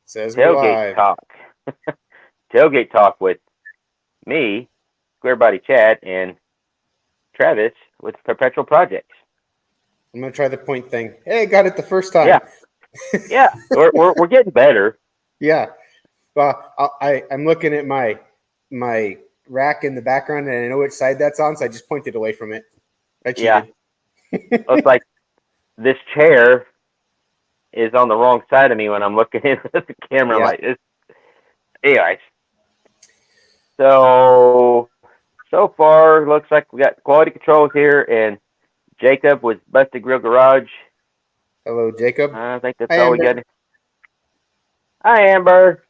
Says we're Tailgate live. Talk. Tailgate Talk with me, Square Body Chad, and Travis with Perpetual Projects. I'm gonna try the point thing. Hey, got it the first time. Yeah, yeah, we're getting better. Yeah. Well, I'm looking at my rack in the background, and I know which side that's on, so I just pointed away from it. I cheated. Yeah, it's like this chair is on the wrong side of me when I'm looking at the camera. Yeah. Like this. Anyways, so far looks like we got quality controls here, and Jacob with Busted Grill Garage. Hello, Jacob. I think that's Hi, all we Amber. got. Hi, Amber.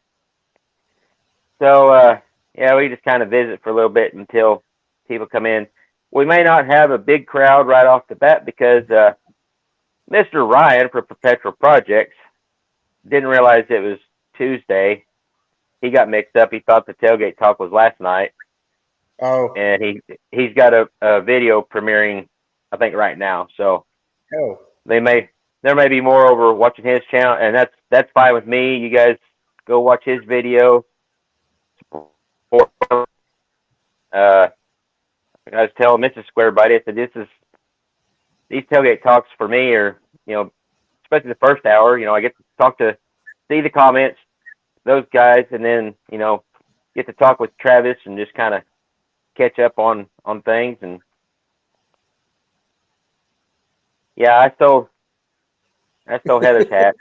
So, yeah, we just kind of visit for a little bit until people come in. We may not have a big crowd right off the bat because Mr. Ryan for Perpetual Projects didn't realize it was Tuesday. He got mixed up. He thought the tailgate talk was last night, Oh. and he's got a video premiering, I think, right now. So Oh. there may be more over watching his channel, and that's fine with me. You guys go watch his video. I was telling Mrs. Square Buddy, I said, these tailgate talks for me are, especially the first hour, I get to talk to, see the comments, those guys, and then, get to talk with Travis and just kind of catch up on things. And yeah, I stole Heather's hat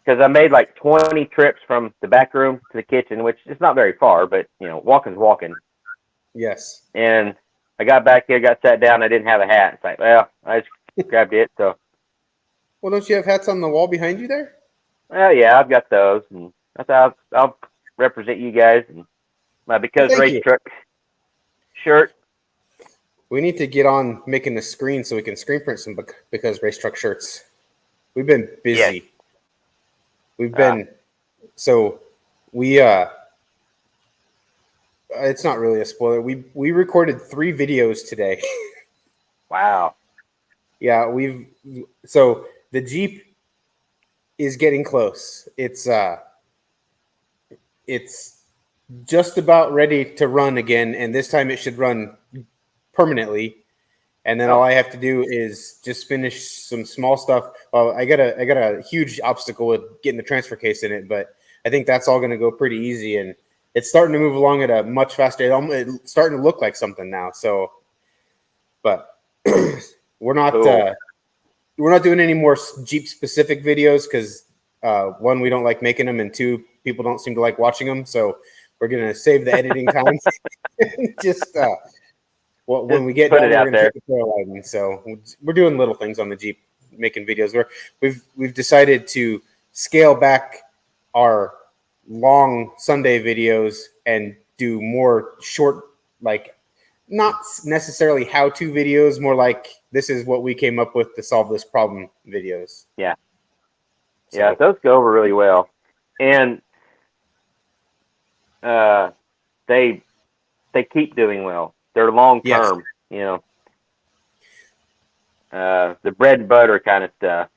because I made like 20 trips from the back room to the kitchen, which is not very far, but walking's walking. Yes. And I got back here, got sat down. I didn't have a hat. It's like, well, I just grabbed it. So, Well, don't you have hats on the wall behind you there? well, yeah, I've got those, and I thought I'll represent you guys and my Because Thank Race you. Truck shirt. We need to get on making a screen so we can screen print some Because Race Truck shirts. We've been busy. Yes. We've been so we it's not really a spoiler. We recorded 3 videos today. Wow. Yeah, so the Jeep is getting close. It's just about ready to run again, and this time it should run permanently. And then all I have to do is just finish some small stuff. Well, I got a huge obstacle with getting the transfer case in it, but I think that's all going to go pretty easy, and it's starting to move along at a much faster. It's starting to look like something now. So, but we're not doing any more Jeep specific videos because 1, we don't like making them, and 2, people don't seem to like watching them. So we're gonna save the editing time. Just when we get done, we're gonna take the trail lighting. So we're doing little things on the Jeep, making videos. We've decided to scale back our long Sunday videos and do more short, like not necessarily how-to videos, more like this is what we came up with to solve this problem videos. Yeah. So, yeah, those go over really well. And they keep doing well. They're long term, the bread and butter kind of stuff.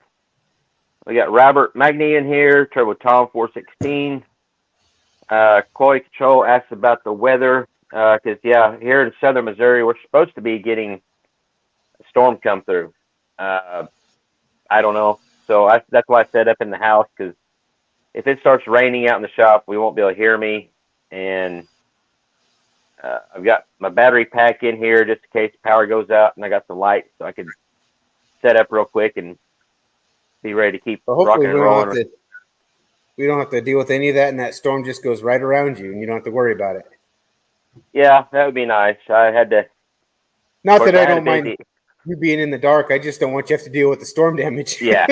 We got Robert Magny in here, Turbo Tom 416. Quality Control asks about the weather. Because, here in southern Missouri, we're supposed to be getting a storm come through. I don't know. So that's why I set up in the house, because if it starts raining out in the shop, we won't be able to hear me. And I've got my battery pack in here just in case power goes out, and I got the light so I can set up real quick and be ready to keep rocking and rolling. We don't have to deal with any of that, and that storm just goes right around you, and you don't have to worry about it. Yeah, that would be nice. I had to. Not that I don't mind you being in the dark. I just don't want you to have to deal with the storm damage. Yeah.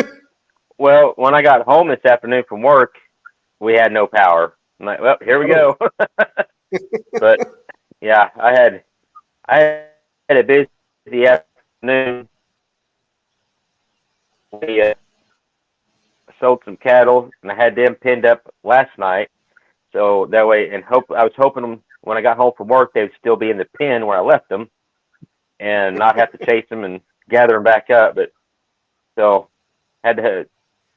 Well, when I got home this afternoon from work, we had no power. I'm like, well, here we go. But yeah, I had a busy afternoon. We sold some cattle, and I had them pinned up last night. So that way, I was hoping when I got home from work, they would still be in the pen where I left them, and not have to chase them and gather them back up. But so had to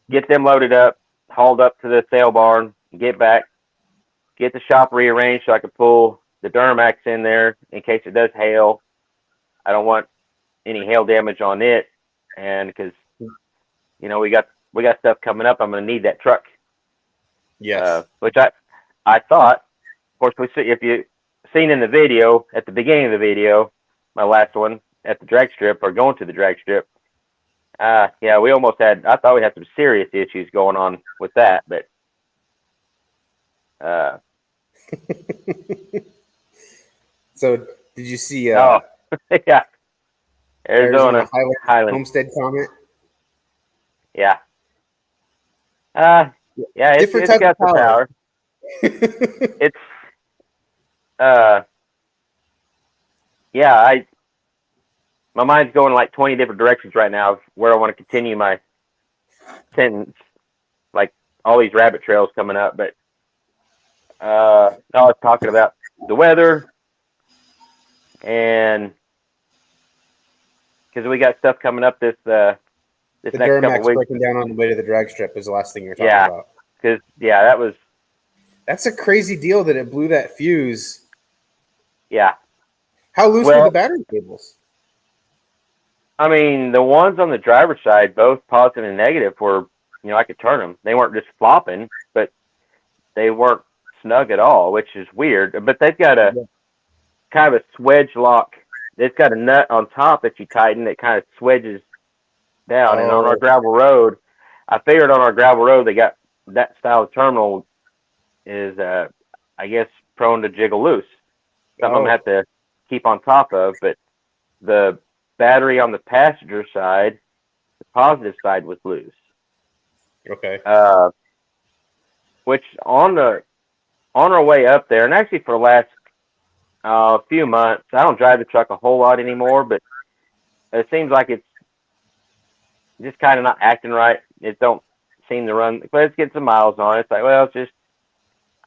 get them loaded up, hauled up to the sale barn, get back, get the shop rearranged so I could pull the Duramax in there in case it does hail. I don't want any hail damage on it, and because we got stuff coming up, I'm going to need that truck. Yes. Which I thought, of course, we see if you seen in the video at the beginning of the video, my last one at the drag strip or going to the drag strip. Yeah, we almost had. I thought we had some serious issues going on with that, but So did you see? oh, yeah, Arizona Highland. Homestead comment. Yeah. Yeah, Different it's type got of the power. It's yeah, my mind's going like 20 different directions right now of where I want to continue my sentence, like all these rabbit trails coming up. But I was talking about the weather, and because we got stuff coming up this the next couple Duramax weeks. breaking down on the way to the drag strip is the last thing you're talking about. Because that was. That's a crazy deal that it blew that fuse. Yeah. How loose were the battery cables? I mean, the ones on the driver's side, both positive and negative, were, I could turn them. They weren't just flopping, but they weren't snug at all, which is weird. But they've got a kind of a swedge lock. It's got a nut on top that you tighten that kind of swedges down. And on our gravel road, I figured on our gravel road, they got that style of terminal is, I guess, prone to jiggle loose. Some of them have to keep on top of, but the battery on the passenger side, the positive side, was loose. Okay. Which on our way up there, and actually for the last few months, I don't drive the truck a whole lot anymore, but it seems like it's just kind of not acting right. It don't seem to run. But let's get some miles on it. It's like, well, it's just.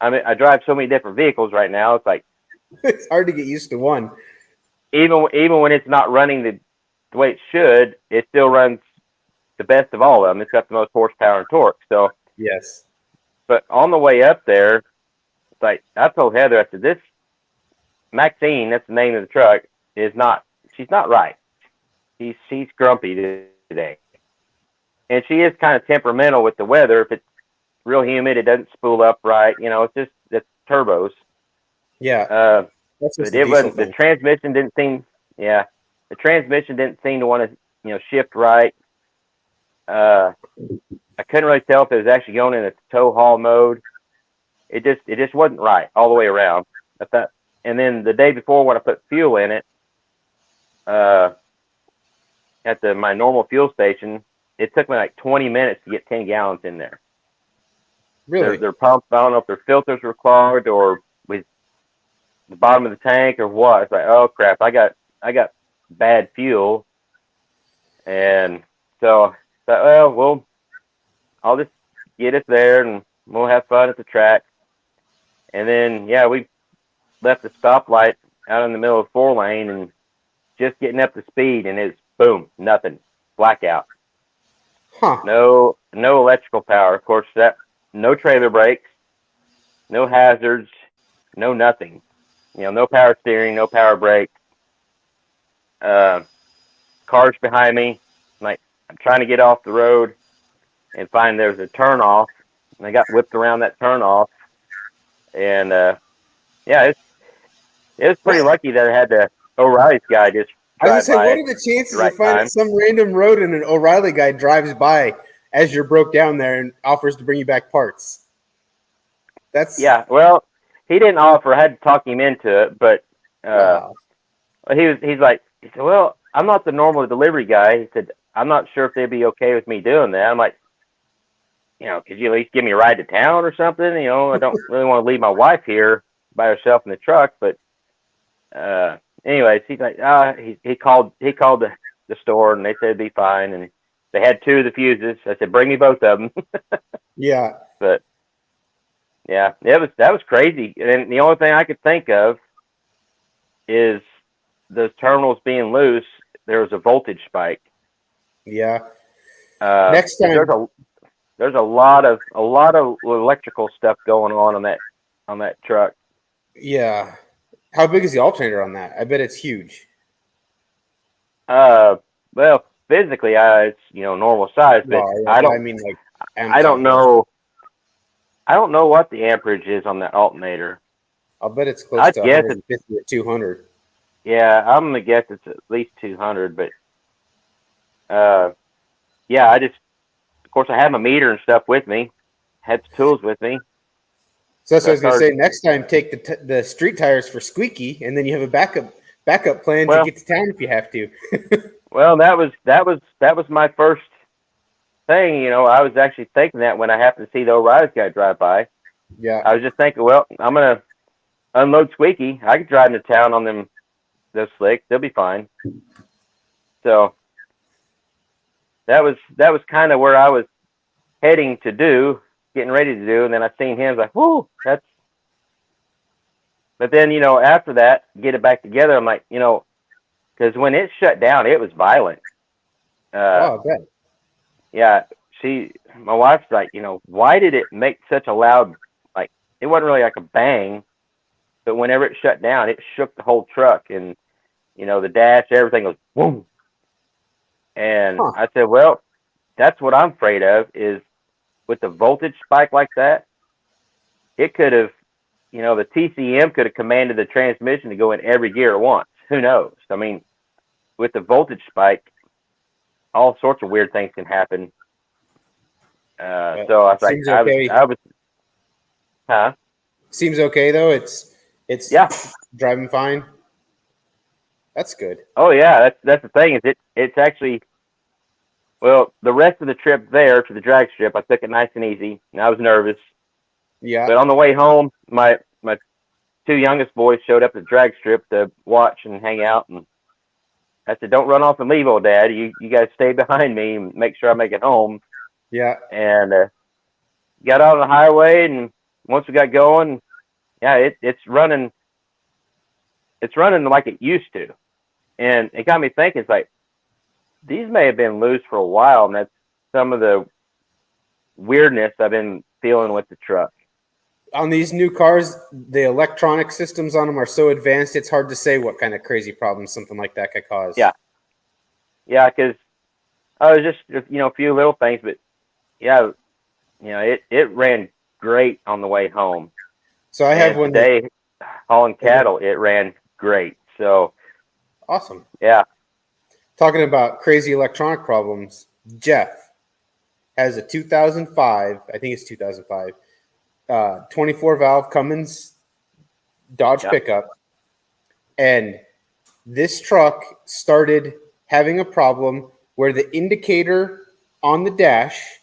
I mean, I drive so many different vehicles right now. It's like it's hard to get used to one. Even when it's not running the way it should, it still runs the best of all of them. It's got the most horsepower and torque. So yes. But on the way up there, it's like I told Heather, I said, this Maxine, that's the name of the truck, she's not right. She's grumpy today. And she is kind of temperamental with the weather. If it's real humid, it doesn't spool up right. It's turbos. Yeah. But it wasn't. The transmission didn't seem. Yeah, the transmission didn't seem to want to, shift right. I couldn't really tell if it was actually going in a tow haul mode. It just wasn't right all the way around. And then the day before, when I put fuel in it, at my normal fuel station, it took me like 20 minutes to get 10 gallons in there. Really? Their pumps, I don't know if their filters were clogged or with the bottom of the tank or what. It's like, oh crap, I got bad fuel. And so I thought, well, I'll just get us there and we'll have fun at the track. And then, we left the stoplight out in the middle of 4-lane and just getting up to speed, and it's boom, nothing, blackout. Huh. No electrical power. Of course, no trailer brakes, no hazards, no nothing. No power steering, no power brakes. Cars behind me. Like, I'm trying to get off the road and find there's a turn off. And I got whipped around that turn off. And it was pretty lucky that I had the O'Reilly's guy just drive by. I was gonna say, what are the chances of finding some random road and an O'Reilly guy drives by as you're broke down there and offers to bring you back parts? Well, he didn't offer. I had to talk him into it, but he's like, well, I'm not the normal delivery guy. He said, I'm not sure if they'd be okay with me doing that. I'm like, could you at least give me a ride to town or something? I don't really want to leave my wife here by herself in the truck. But anyways, he's like, he called the store and they said it'd be fine. And they had 2 of the fuses. I said, bring me both of them. Yeah. But yeah, that was crazy. And the only thing I could think of is those terminals being loose. There was a voltage spike. Yeah. Next time, there's a lot of electrical stuff going on that truck. Yeah. How big is the alternator on that? I bet it's huge. Well, physically, it's normal size, but No, I but I don't mean like I amp don't size. know what the amperage is on that alternator. I'll bet it's close I to guess it's 150 or 200. yeah. I'm gonna guess it's at least 200, but yeah. Of course, I have my meter and stuff with me. Had the tools with me. So that's what I So I was gonna started. say. Next time, take the street tires for squeaky, and then you have a backup plan to Well, get to town if you have to. that was my first thing. I was actually thinking that when I happened to see the O'Reilly's guy drive by. Yeah, I was just thinking, well, I'm gonna unload Squeaky. I could drive into town on them those slicks. They'll be fine. So that was kind of where I was heading to do, getting ready to do, and then I seen him. I was like, whoo, that's. But then after that, get it back together. I'm like, because when it shut down, it was violent. oh, I bet. Yeah, my wife's like, why did it make such a loud, like, it wasn't really like a bang, but whenever it shut down, it shook the whole truck, and the dash, everything goes boom. And Huh. I said, well, that's what I'm afraid of is with the voltage spike like that, it could have, the TCM could have commanded the transmission to go in every gear at once. Who knows? I mean, with the voltage spike, all sorts of weird things can happen. So I was like, Seems okay. I was, huh? Seems okay though. It's Yeah. driving fine. That's good. Oh yeah. That's the thing is it's actually, well, the rest of the trip there to the drag strip, I took it nice and easy, and I was nervous. Yeah, But on the way home, my two youngest boys showed up at the drag strip to watch and hang out, and I said, "Don't run off and leave, old Dad. You guys stay behind me and make sure I make it home." yeah. And got out on the highway, and once we got going, yeah, it's running. It's running like it used to, and it got me thinking. It's like these may have been loose for a while, and that's some of the weirdness I've been feeling with the truck. On these new cars, the electronic systems on them are so advanced, it's hard to say what kind of crazy problems something like that could cause. Yeah, yeah, because I was just a few little things, but yeah, it ran great on the way home. So I have And one. today, hauling cattle, it ran great. So Awesome. yeah, Talking about crazy electronic problems, Jeff has a 2005, I think it's 2005, 24 valve Cummins Dodge yeah, pickup. And this truck started having a problem where the indicator on the dash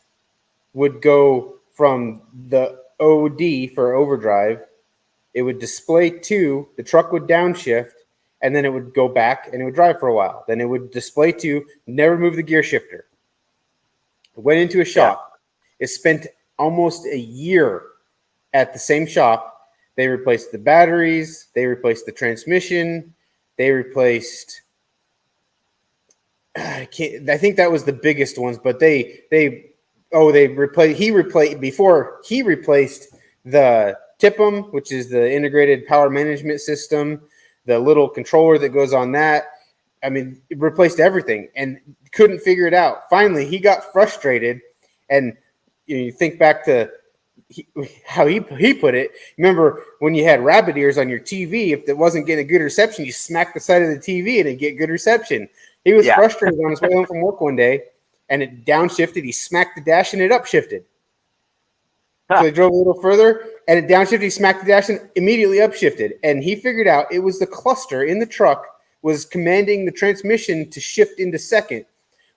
would go from the OD for overdrive. It would display 2, the truck would downshift, and then it would go back and it would drive for a while. Then it would display 2, never move the gear shifter. It went into a yeah, shop. It spent almost a year at the same shop. They replaced the batteries, they replaced the transmission, they replaced I think that was the biggest ones, but they replaced before he replaced the TIPM, which is the integrated power management system, the little controller that goes on that. I mean, it replaced everything and couldn't figure it out. Finally, he got frustrated, and you think back to how he put it. Remember when you had rabbit ears on your TV? If it wasn't getting a good reception, you smack the side of the TV and it'd get good reception. He was yeah, frustrated on his way home from work one day, and it downshifted. He smacked the dash and it upshifted. So they drove a little further, and it downshifted. He smacked the dash and immediately upshifted. And he figured out it was the cluster in the truck was commanding the transmission to shift into second.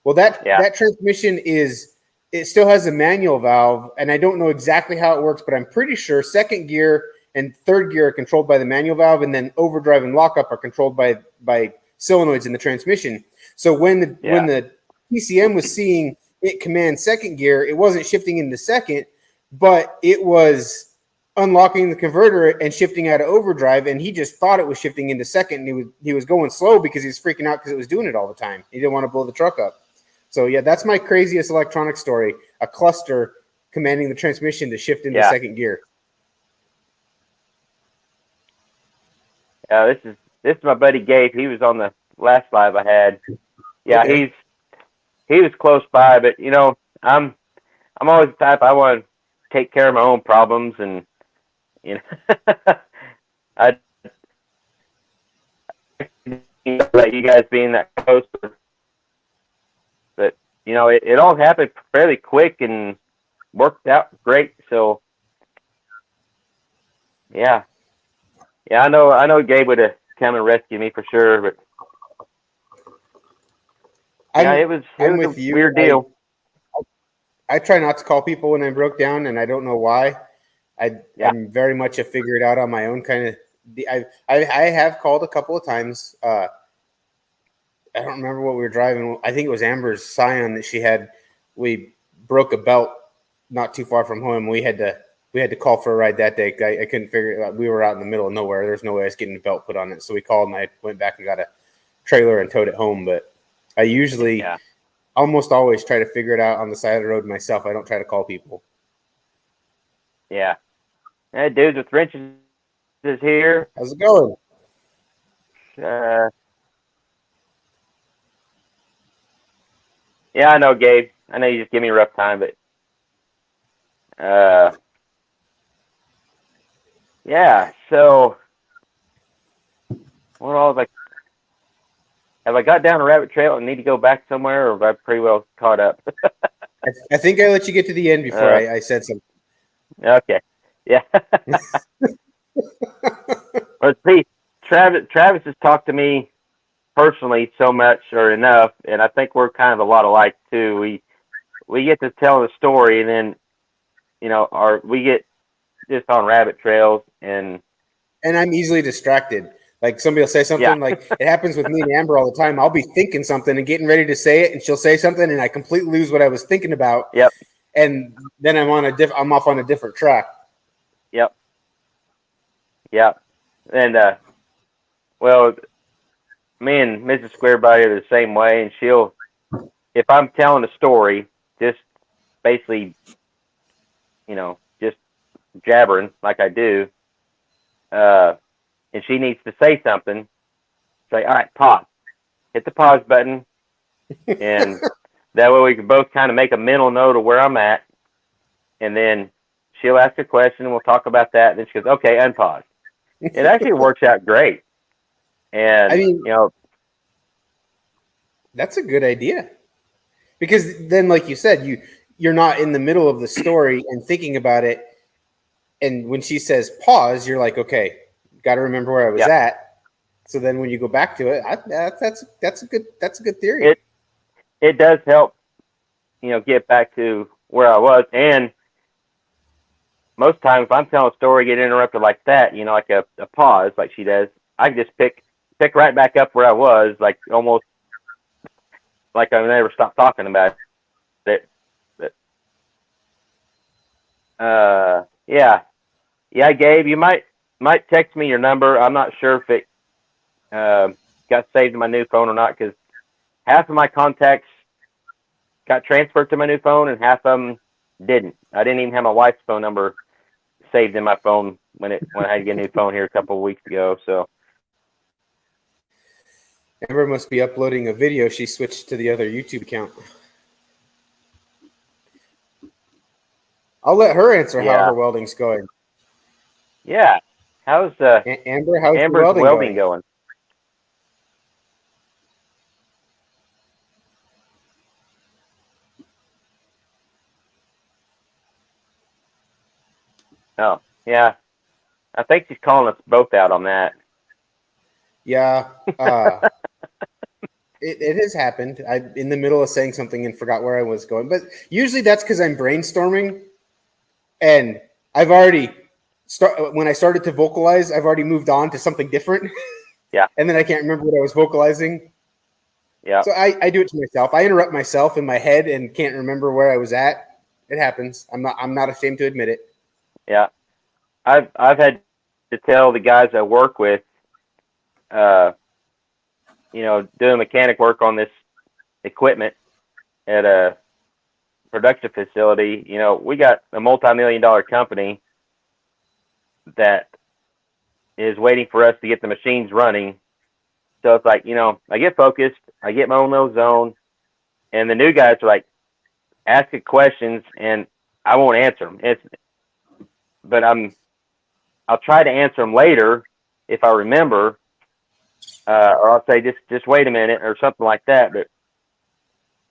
Well, that transmission it still has a manual valve, and I don't know exactly how it works, but I'm pretty sure second gear and third gear are controlled by the manual valve, and then overdrive and lockup are controlled by solenoids in the transmission. So when the PCM was seeing it command second gear, it wasn't shifting into second, but it was unlocking the converter and shifting out of overdrive, and he just thought it was shifting into second, and he was going slow because he was freaking out because it was doing it all the time. He didn't want to blow the truck up. So yeah, that's my craziest electronic story. A cluster commanding the transmission to shift into Yeah. second gear. This is my buddy Gabe. He was on the last live I had. Yeah, Okay. he was close by, but you know, I'm always the type I want to take care of my own problems, and you know, I let you guys being that close, but you know, it all happened fairly quick and worked out great. So yeah, I know Gabe would have come and rescued me for sure, but yeah, it was I'm a with you. weird deal. I try not to call people when I'm broke down, and I don't know why. I'm very much a figure it out on my own kind of. I have called a couple of times. I don't remember what we were driving. I think it was Amber's Scion that she had. We broke a belt not too far from home. We had to call for a ride that day. I couldn't figure it out. We were out in the middle of nowhere. There's no way I was getting a belt put on it. So we called, and I went back and got a trailer and towed it home. But I usually almost always try to figure it out on the side of the road myself. I don't try to call people. Yeah. Hey, dudes with wrenches is here. How's it going? Yeah, I know, Gabe. I know you just give me a rough time, but yeah. So, what all have I got down a rabbit trail and need to go back somewhere, or have I pretty well caught up? I think I let you get to the end before I said something. Okay. Yeah. Let's see. Travis has talked to me personally so much or enough, and I think we're kind of a lot alike too. We get to tell the story, and then you know, we get just on rabbit trails, and I'm easily distracted. Like somebody will say something, like it happens with me and Amber all the time. I'll be thinking something and getting ready to say it, and she'll say something, and I completely lose what I was thinking about. Yep. And then I'm off on a different track. Yep. And well, me and Mrs. Squarebody are the same way, and if I'm telling a story, just basically, you know, just jabbering like I do, and she needs to say something, say, all right, pause. Hit the pause button, and that way we can both kind of make a mental note of where I'm at, and then she'll ask a question, and we'll talk about that, and then she goes, okay, unpause. It actually works out great. And, I mean, you know, that's a good idea. Because then, like you said, you're not in the middle of the story and thinking about it. And when she says pause, you're like, okay, got to remember where I was at. So then when you go back to it, that's a good theory. It does help, you know, get back to where I was. And most times if I'm telling a story, get interrupted like that, you know, like a pause, like she does, I can just pick right back up where I was, like almost like I never stopped talking about it. But, yeah, Gabe, you might text me your number. I'm not sure if it got saved in my new phone or not, because half of my contacts got transferred to my new phone and half of them didn't. I didn't even have my wife's phone number saved in my phone when I had to get a new phone here a couple of weeks ago. So Amber must be uploading a video. She switched to the other YouTube account. I'll let her answer how her welding's going. Yeah. How's Amber? How's Amber's the welding going? Oh, yeah. I think she's calling us both out on that. Yeah. It has happened. I'm in the middle of saying something and forgot where I was going. But usually that's because I'm brainstorming. And I've already when I started to vocalize, I've already moved on to something different. Yeah. And then I can't remember what I was vocalizing. Yeah. So I do it to myself. I interrupt myself in my head and can't remember where I was at. It happens. I'm not ashamed to admit it. Yeah. I've had to tell the guys I work with, you know, doing mechanic work on this equipment at production facility, we got a multi-million-dollar company that is waiting for us to get the machines running. So it's like, I get focused, I get my own little zone, and the new guys are like asking questions, and I won't answer them. But I'll try to answer them later if I remember, or I'll say just wait a minute or something like that. But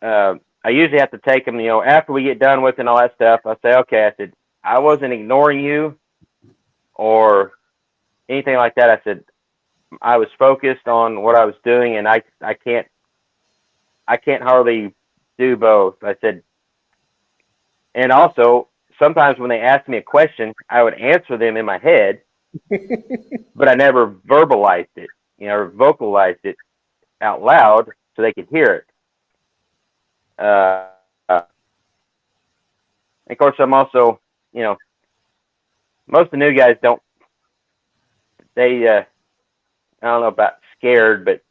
I usually have to take them, after we get done with and all that stuff. I say, okay, I said, I wasn't ignoring you or anything like that. I said, I was focused on what I was doing, and I can't hardly do both. I said, and also sometimes when they asked me a question, I would answer them in my head, but I never verbalized it, or vocalized it out loud so they could hear it. Of course, I'm also, most of the new guys don't, they, I don't know about scared, but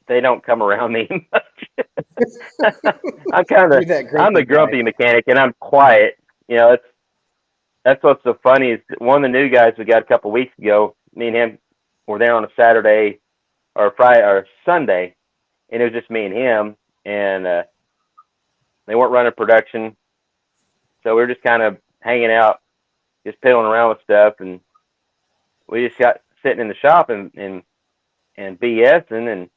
they don't come around me much. I'm the grumpy mechanic, and I'm quiet. That's what's so funny is one of the new guys we got a couple of weeks ago, me and him were there on a Saturday or Friday or Sunday, and it was just me and him, and they weren't running production. So we were just kind of hanging out, just piddling around with stuff, and we just got sitting in the shop and BSing, and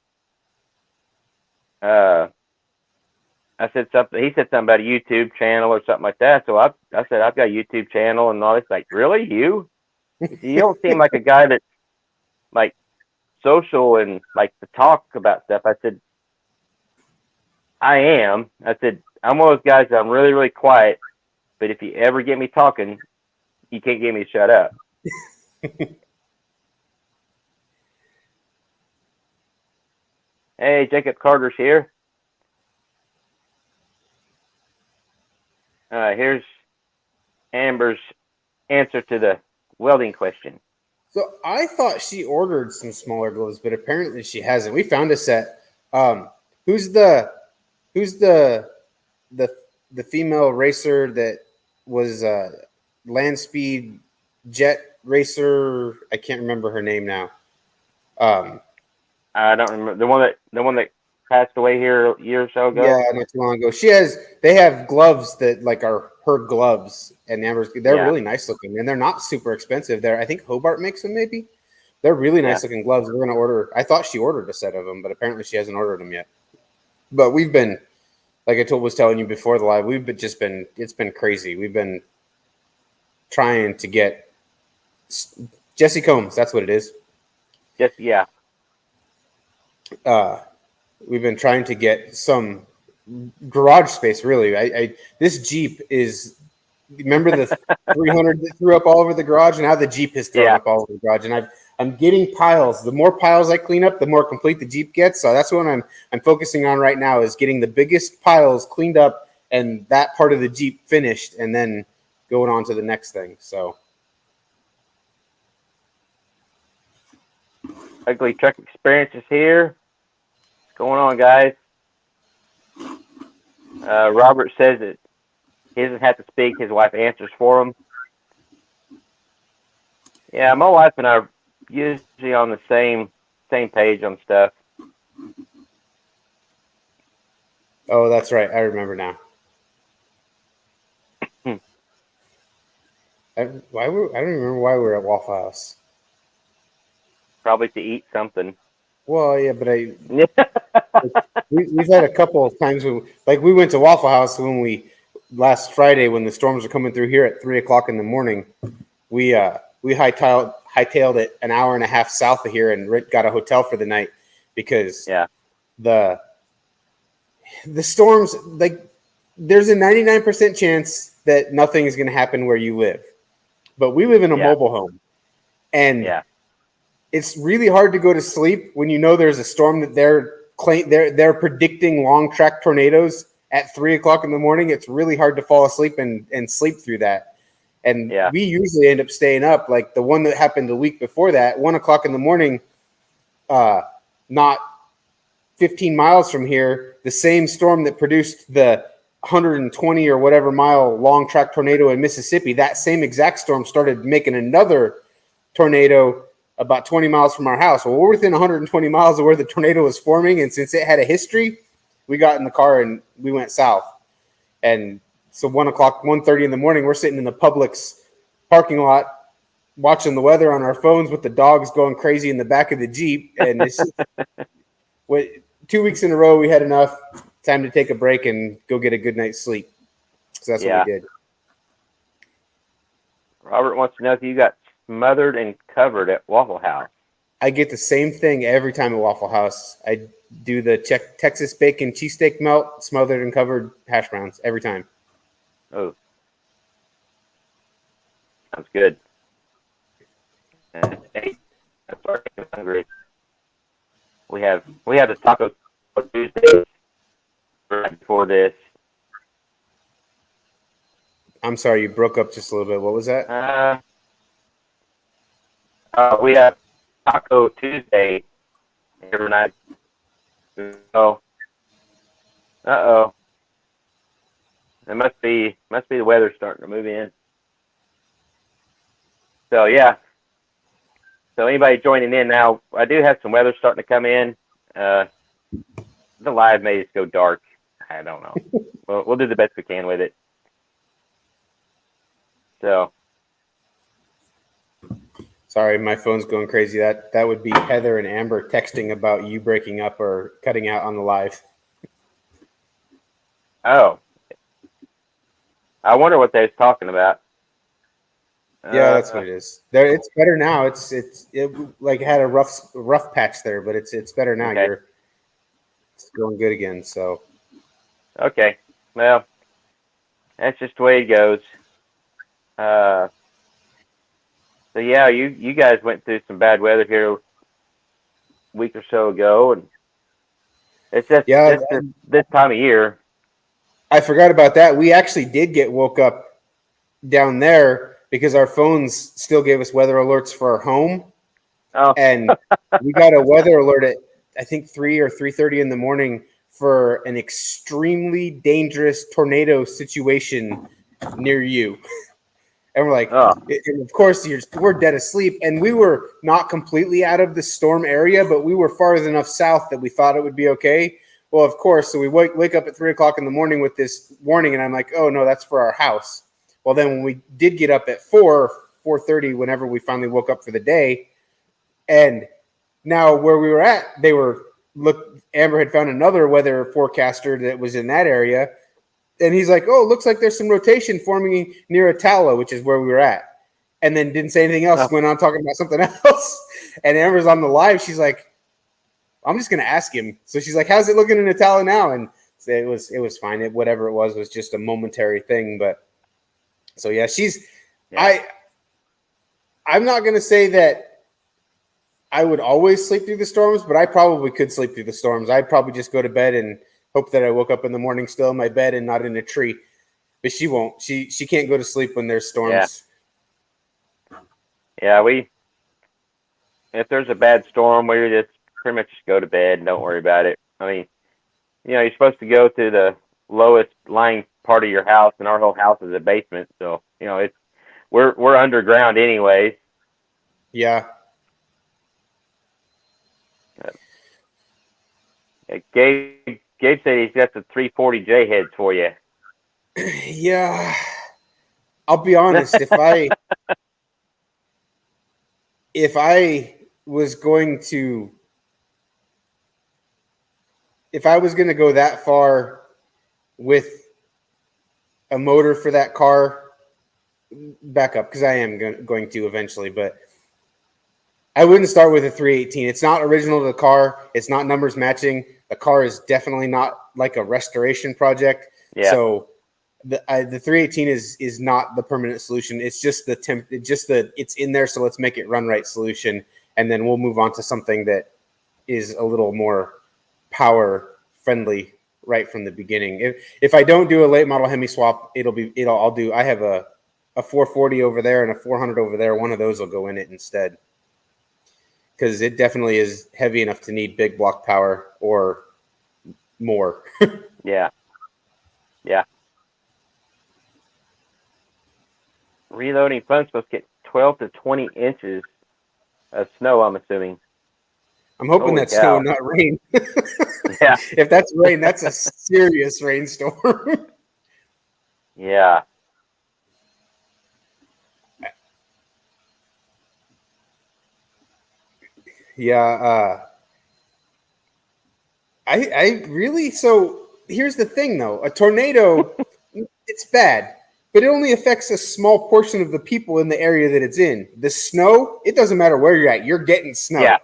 I said something. He said something about a YouTube channel or something like that. So I said I've got a YouTube channel and all this. Like, really, you? You don't seem like a guy that's like social and like to talk about stuff. I said I am. I said I'm one of those guys that I'm really, really quiet. But if you ever get me talking, you can't get me to shut up. Hey, Jacob Carter's here. Here's Amber's answer to the welding question. So I thought she ordered some smaller gloves, but apparently she hasn't. We found a set. Who's the female racer that was land speed jet racer? I can't remember her name now. I don't remember the one that passed away here a year or so ago. Yeah, not too long ago. They have gloves that like are her gloves, and Amber's. They're really nice looking, and they're not super expensive. I think Hobart makes them. Maybe they're really nice looking gloves. We're gonna order. I thought she ordered a set of them, but apparently she hasn't ordered them yet. But we've been, like I was telling you before the live, it's been crazy. We've been trying to get Jesse Combs. That's what it is. Yeah. We've been trying to get some garage space. Really, this Jeep is. Remember the 300 that threw up all over the garage, and now the Jeep has thrown up all over the garage. And I'm getting piles. The more piles I clean up, the more complete the Jeep gets. So that's what I'm focusing on right now is getting the biggest piles cleaned up and that part of the Jeep finished, and then going on to the next thing. So. Ugly Truck Experience is here. What's going on, guys? Robert says that he doesn't have to speak. His wife answers for him. Yeah, my wife and I are usually on the same page on stuff. Oh, that's right. I remember now. I don't remember why we were at Waffle House. Probably to eat something. Well, yeah, but we've had a couple of times we went to Waffle House last Friday when the storms were coming through here at 3:00 in the morning. We hightailed it an hour and a half south of here and got a hotel for the night because the storms, like, there's a 99% chance that nothing is going to happen where you live, but we live in a mobile home, and it's really hard to go to sleep when you know there's a storm that they're predicting long track tornadoes at 3:00 in the morning. It's really hard to fall asleep and sleep through that. And we usually end up staying up. Like the one that happened the week before that, 1:00 in the morning, not 15 miles from here, the same storm that produced the 120 or whatever mile long track tornado in Mississippi, that same exact storm started making another tornado about 20 miles from our house. Well, we're within 120 miles of where the tornado was forming, and since it had a history, we got in the car and we went south. And so 1:30 in the morning, we're sitting in the Publix parking lot watching the weather on our phones with the dogs going crazy in the back of the Jeep. And it's 2 weeks in a row, we had enough time to take a break and go get a good night's sleep. So that's what we did. Robert wants to know if you got smothered and covered at Waffle House. I get the same thing every time at Waffle House. I do the Texas bacon cheesesteak melt, smothered and covered hash browns every time. Oh, sounds good. Hey, I'm sorry, I'm hungry. We have the Taco Tuesday right before this. I'm sorry, you broke up just a little bit. What was that? We have Taco Tuesday every night. So, it must be the weather starting to move in. So yeah. So anybody joining in now, I do have some weather starting to come in. The live may just go dark. I don't know. We'll do the best we can with it. So. Sorry, my phone's going crazy. That would be Heather and Amber texting about you breaking up or cutting out on the live. Oh. I wonder what they was talking about. Yeah, that's what it is. There, it's better now. It like had a rough patch there, but it's better now. Okay. It's going good again. So. Okay. Well, that's just the way it goes. So yeah, you guys went through some bad weather here a week or so ago, and it's just this time of year. I forgot about that. We actually did get woke up down there because our phones still gave us weather alerts for our home. Oh. And we got a weather alert at I think 3 or 3:30 in the morning for an extremely dangerous tornado situation near you. And we're like, and of course, we're dead asleep. And we were not completely out of the storm area, but we were far enough south that we thought it would be okay. Well, of course, so we wake up at 3 o'clock in the morning with this warning, and I'm like, oh, no, that's for our house. Well, then when we did get up at 4:30, whenever we finally woke up for the day, and now where we were at, Amber had found another weather forecaster that was in that area. And he's like, oh, looks like there's some rotation forming near Atala, which is where we were at. And then didn't say anything else, went on talking about something else. And Amber's on the live. She's like, I'm just going to ask him. So she's like, how's it looking in Atala now? And it was fine. Whatever it was just a momentary thing. But so, yeah, I'm not going to say that I would always sleep through the storms, but I probably could sleep through the storms. I'd probably just go to bed and hope that I woke up in the morning still in my bed and not in a tree. But she won't. She can't go to sleep when there's storms. Yeah, if there's a bad storm, we just pretty much just go to bed and don't worry about it. I mean, you're supposed to go to the lowest lying part of your house, and our whole house is a basement. So, we're underground anyways. Yeah. Gabe said he's got the 340J heads for you. Yeah. I'll be honest. If I was going to go that far with a motor for that car, back up, because I am going to eventually, but I wouldn't start with a 318. It's not original to the car. It's not numbers matching. The car is definitely not like a restoration project. Yeah. So the 318 is not the permanent solution. It's just it's in there. So let's make it run right solution. And then we'll move on to something that is a little more power friendly right from the beginning. If I don't do a late model Hemi swap, I have a 440 over there and a 400 over there. One of those will go in it instead. Because it definitely is heavy enough to need big block power or more. Yeah. reloading fun's supposed to get 12 to 20 inches of snow, I'm assuming. I'm hoping Holy that's cow. snow and not rain. Yeah. If that's rain, that's a serious rainstorm. Yeah. Yeah. I really, so here's the thing though. A tornado, it's bad, but it only affects a small portion of the people in the area that it's in. The snow, it doesn't matter where you're at, you're getting snow. Yeah.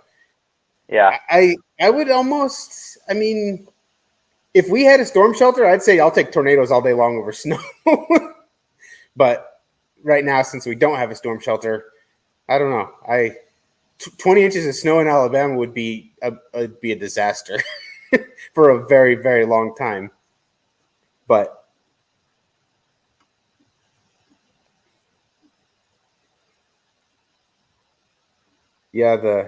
Yeah. I would almost, I mean, if we had a storm shelter, I'd say I'll take tornadoes all day long over snow. But right now, since we don't have a storm shelter, I don't know. 20 inches of snow in Alabama would be a disaster for a very, very long time. But yeah,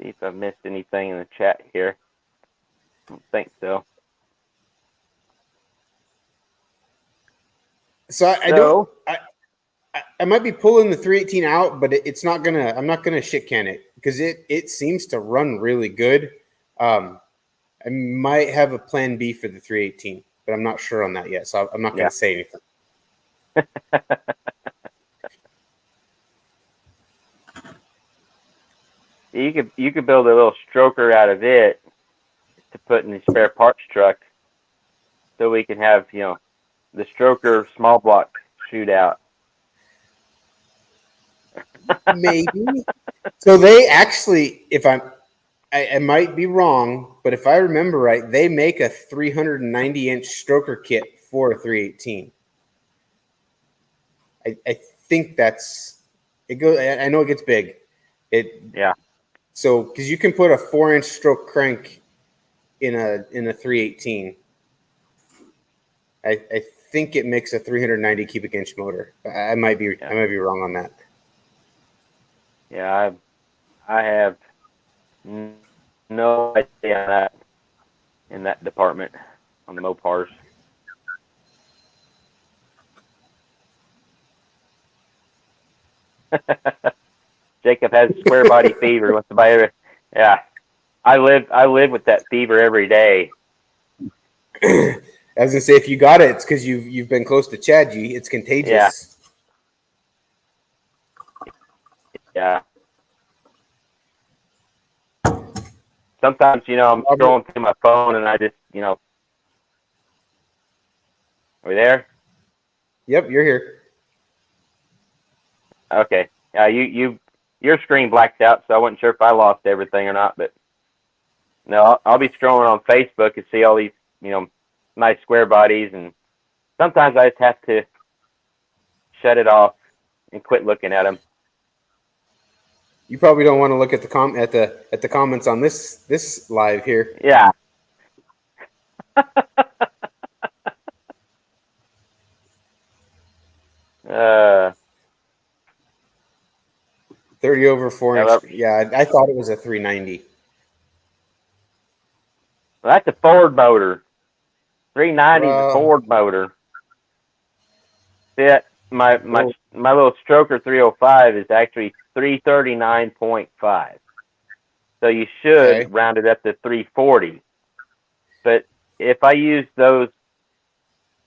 See if I missed anything in the chat here. I don't think so. I might be pulling the 318 out, but it's not gonna. I'm not gonna shit can it because it seems to run really good. I might have a plan B for the 318, but I'm not sure on that yet, so I'm not gonna say anything. You could build a little stroker out of it to put in the spare parts truck, so we can have the stroker small block shootout. Maybe. So they actually, if I might be wrong, but if I remember right, they make a 390-inch stroker kit for a 318. I think that's it. Goes. I know it gets big. Yeah. So because you can put a 4-inch stroke crank in a 318. I think it makes a 390 cubic inch motor. I might be wrong on that. Yeah, I have no idea on that in that department on the Mopars. Jacob has square body fever. What's the buy? Yeah, I live with that fever every day. I was gonna say, if you got it, it's because you've been close to Chad. It's contagious. Yeah. Sometimes I'm scrolling through my phone and I just Are we there? Yep, you're here. Okay. Your screen blacked out, so I wasn't sure if I lost everything or not. But no, I'll be scrolling on Facebook and see all these nice square bodies, and sometimes I just have to shut it off and quit looking at them. You probably don't want to look at the comments on this live here. Yeah. 30 over 4-inch. Yeah, I thought it was a 390. Well, that's a Ford motor. 390 is a Ford motor. See that? My little stroker 305 is actually 339.5. So you should round it up to 340. But if I use the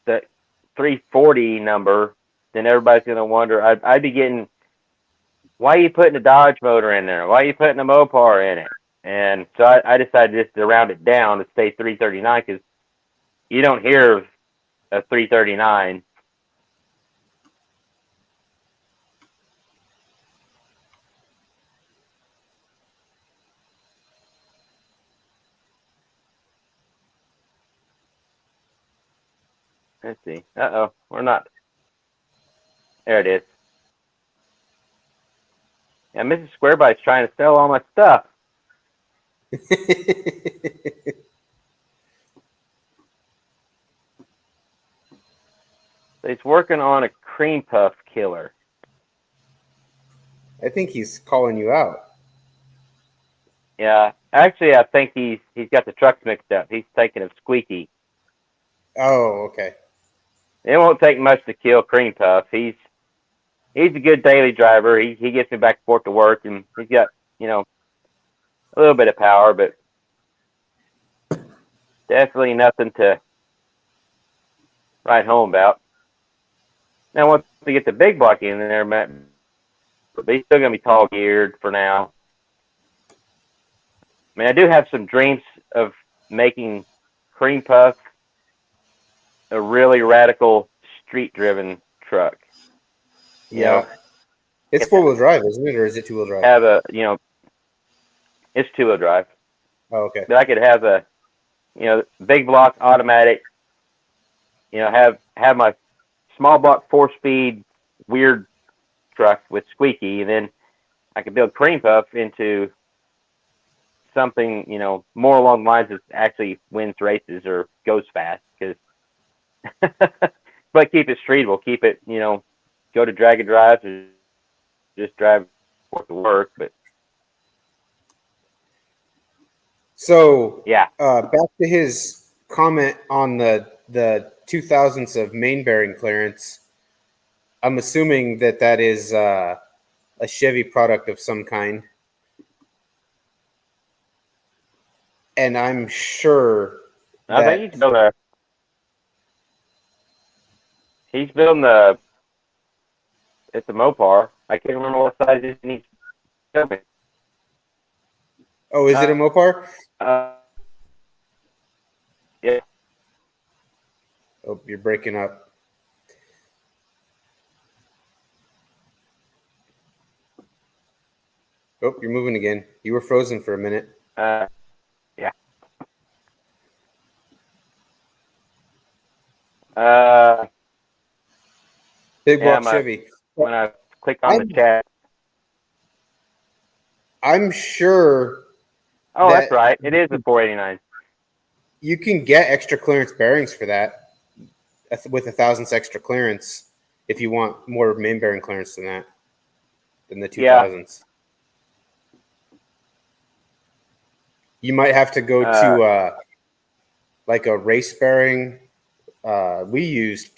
340 number, then everybody's going to wonder. I'd be getting, why are you putting a Dodge motor in there? Why are you putting a Mopar in it? And so I decided just to round it down to say 339 because you don't hear a 339. Let's see. Uh-oh. We're not. There it is. Yeah, Mrs. Squarebody's trying to sell all my stuff. He's working on a cream puff killer. I think he's calling you out. Yeah, actually, I think he's got the trucks mixed up. He's thinking of Squeaky. Oh, okay. It won't take much to kill Cream Puff. He's a good daily driver. He gets me back and forth to work, and he's got a little bit of power, but definitely nothing to write home about. Now, once we get the big block in there, Matt, but he's still gonna be tall geared for now. I mean, I do have some dreams of making Cream Puff a really radical street-driven truck. Yeah. It's 4-wheel drive, isn't it, or is it 2-wheel drive? Have a it's 2-wheel drive. Oh, okay. But I could have a big block automatic. Have my small block 4-speed weird truck with Squeaky, and then I could build Cream Puff into something more along the lines of actually wins races or goes fast. Because but keep it streetable, keep it go to drag and drive or just drive to work. But so yeah, back to his comment on the 2000s of main bearing clearance. I'm assuming that is a Chevy product of some kind, and I'm sure I think he's building it's a Mopar. I can't remember what size it is. He's building. Oh, is it a Mopar? Yeah. Oh, you're breaking up. Oh, you're moving again. You were frozen for a minute. Yeah. Big block Chevy. When I click on the chat. I'm sure. Oh, that's right. It is a 489. You can get extra clearance bearings for that with 1,000 extra clearance if you want more main bearing clearance than the 2000s. Yeah. You might have to go to like a race bearing. We used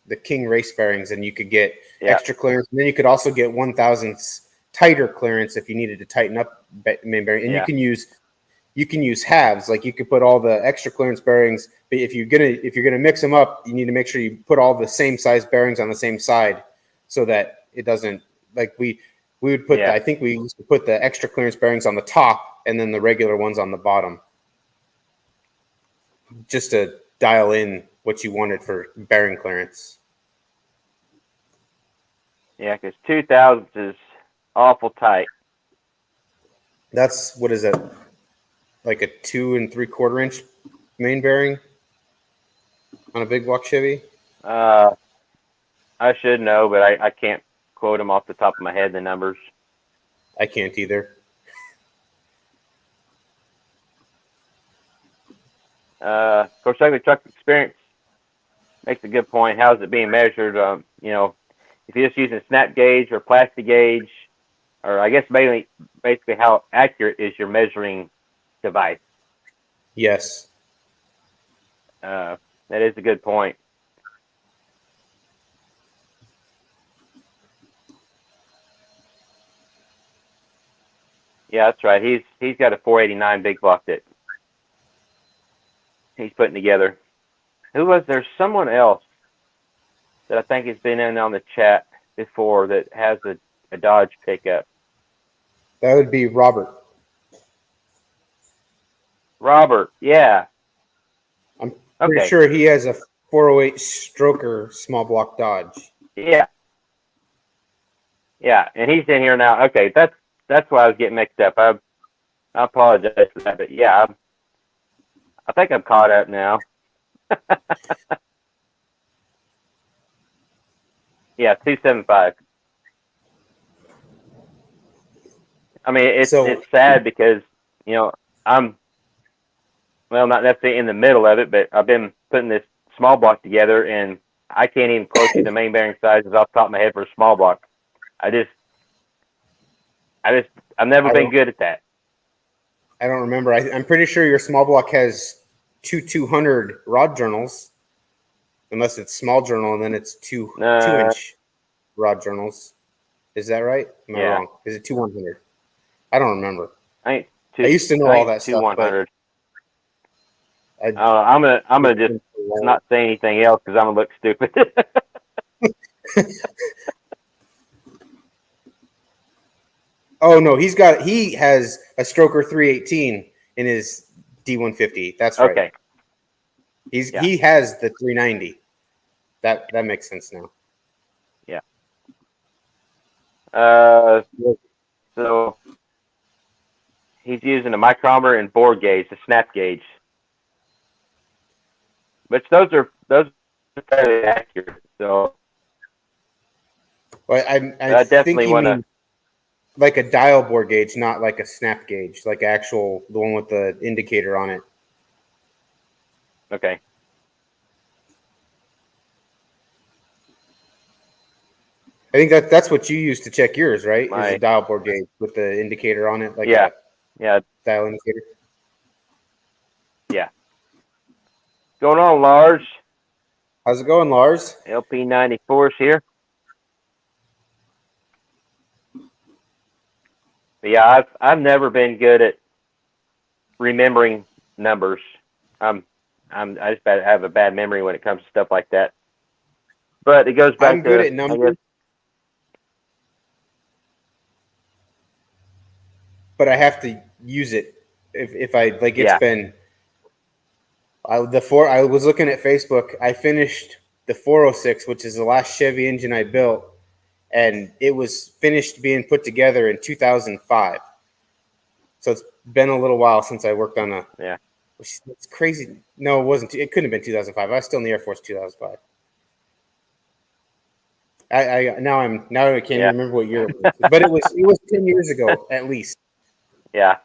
the King race bearings, and you could get extra clearance. And then you could also get 1,000 tighter clearance if you needed to tighten up main bearing. And you can use halves. Like you could put all the extra clearance bearings, but if you're gonna mix them up, you need to make sure you put all the same size bearings on the same side, so that it doesn't like we would put. I think we used to put the extra clearance bearings on the top, and then the regular ones on the bottom, just to dial in what you wanted for bearing clearance. Yeah, because 2000 is awful tight. That's what is it? Like a 2 3/4 inch main bearing on a big block Chevy? I should know, but I can't quote them off the top of my head, the numbers. I can't either. Of course, Truck Experience makes a good point. How is it being measured? If you're just using a snap gauge or plastic gauge, or I guess basically how accurate is your measuring device? Yes. That is a good point. Yeah, that's right. He's got a 489 big block that he's putting together. Who was there? Someone else that I think has been in on the chat before that has a Dodge pickup. That would be Robert. Robert, yeah. I'm pretty sure he has a 408 stroker small block Dodge. Yeah. Yeah, and he's in here now. Okay, that's why I was getting mixed up. I apologize for that, but yeah, I think I'm caught up now. Yeah, 275. I mean, it's sad because I'm not necessarily in the middle of it, but I've been putting this small block together, and I can't even quote you the main bearing sizes off the top of my head for a small block. I've never been good at that. I don't remember. I'm pretty sure your small block has 200 rod journals, unless it's small journal and then it's two 2-inch rod journals. Is that right? Am I wrong? Is it 100? I don't remember. I used to know all that stuff, 100. but I'm gonna just not say anything else because I'm gonna look stupid. Oh no, he has a Stroker 318 in his D150. That's right. Okay. He has the 390. That makes sense now. Yeah. So he's using a micrometer and bore gauge, a snap gauge. Which those are fairly accurate. So Well, I definitely want to like a dial bore gauge, not like a snap gauge, like the one with the indicator on it. Okay. I think that's what you use to check yours, right? Is a dial bore gauge with the indicator on it, like a dial indicator. Yeah. Going on, Lars? How's it going, Lars? LP94's here. But yeah, I've never been good at remembering numbers. I just have a bad memory when it comes to stuff like that. But it goes back I'm good at numbers, but I have to use it if I like. It's been I was looking at Facebook. I finished the 406, which is the last Chevy engine I built, and it was finished being put together in 2005. So it's been a little while since I worked on a. Yeah. It's crazy. No, it wasn't. It couldn't have been 2005. I was still in the Air Force 2005. Now I can't even remember what year it was, but it was 10 years ago at least. Yeah.